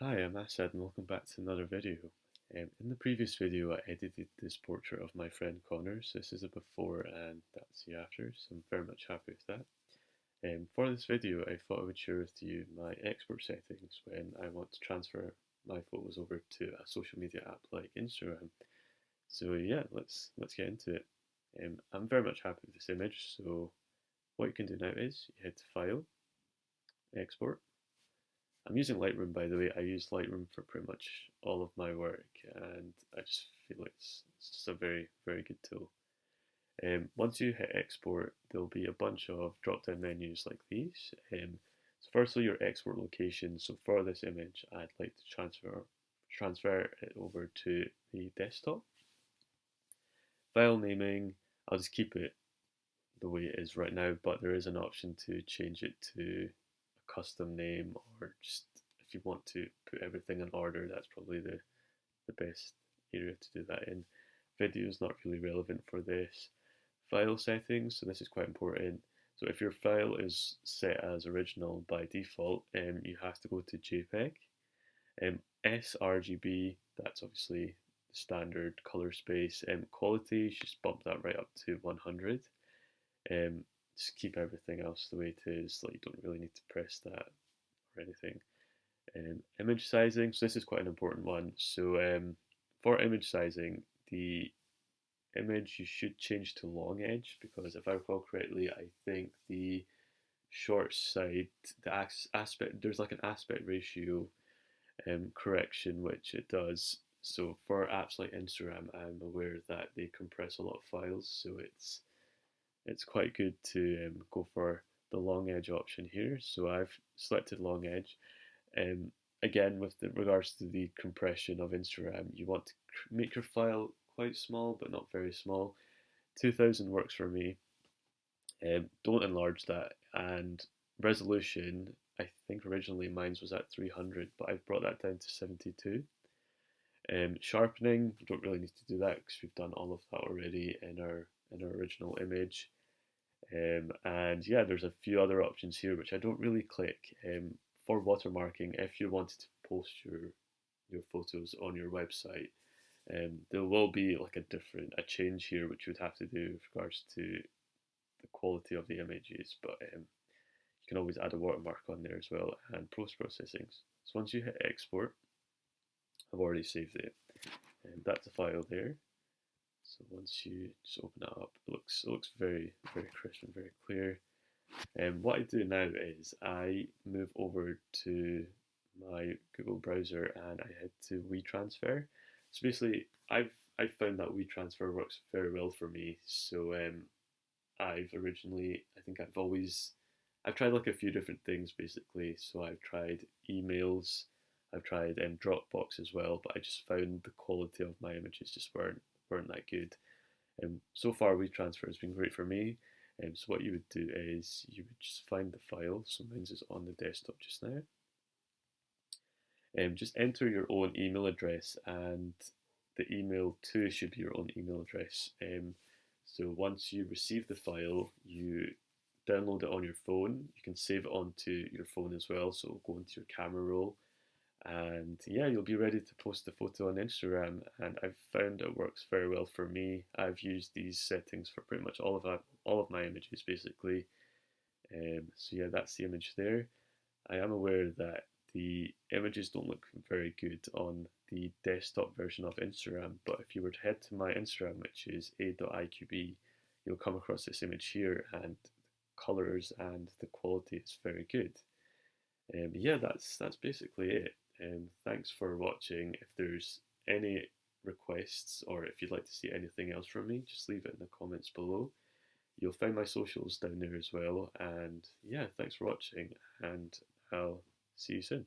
Hi, I'm Asad and welcome back to another video. In the previous video I edited this portrait of my friend Connor, so this is a before and that's the after, so I'm very much happy with that. For this video I thought I would share with you my export settings when I want to transfer my photos over to a social media app like Instagram. So yeah, let's get into it. I'm very much happy with this image, so what you can do now is you head to File, Export. I'm using Lightroom, by the way. I use Lightroom for pretty much all of my work, and I just feel it's just a very good tool. Once you hit export, there'll be a bunch of drop-down menus like these. So firstly, your export location. So for this image, I'd like to transfer it over to the desktop. File naming, I'll just keep it the way it is right now, but there is an option to change it to a custom name, or just if you want to put everything in order, that's probably the best area to do that in. Video is not really relevant for this. File settings, so this is quite important. So if your file is set as original by default, you have to go to JPEG. sRGB, that's obviously the standard color space. Quality, just bump that right up to 100. Um, just keep everything else the way it is. Like, you don't really need to press that or anything. Image sizing, so this is quite an important one. So for image sizing, the image you should change to long edge, because if I recall correctly, I think the short side, the aspect, there's like an aspect ratio correction which it does. So for apps like Instagram, I'm aware that they compress a lot of files, so it's quite good to go for the long edge option here. So I've selected long edge. Um, Again, with regards to the compression of Instagram, you want to make your file quite small, but not very small. 2000 works for me. Don't enlarge that. And resolution, I think originally mine was at 300, but I've brought that down to 72. Sharpening, we don't really need to do that because we've done all of that already in our original image. And yeah, there's a few other options here which I don't really click. For watermarking, if you wanted to post your photos on your website, there will be like a change here which you would have to do with regards to the quality of the images, but you can always add a watermark on there as well, and post processing. So once you hit export, I've already saved it, and that's the file there. So once you just open it up, it looks very crisp and very clear. And what I do now is I move over to my Google browser and I head to WeTransfer. So basically, I've found that WeTransfer works very well for me. So I think I've tried like a few different things basically. So I've tried emails, I've tried Dropbox as well, but I just found the quality of my images just weren't that good. So far, WeTransfer has been great for me. So what you would do is you would just find the file. So mine's is on the desktop just now. Just enter your own email address, and the email too should be your own email address. So once you receive the file, you download it on your phone. You can save it onto your phone as well. So go into your camera roll, and yeah, you'll be ready to post the photo on Instagram. And I've found it works very well for me. I've used these settings for pretty much all of my images basically. So yeah, that's the image there. I am aware that the images don't look very good on the desktop version of Instagram, but if you were to head to my Instagram, which is a.iqb, you'll come across this image here, and the colors and the quality is very good. Yeah, that's basically it. Thanks for watching. If there's any requests or if you'd like to see anything else from me, just leave it in the comments below. You'll find my socials down there as well. And yeah, thanks for watching, and I'll see you soon.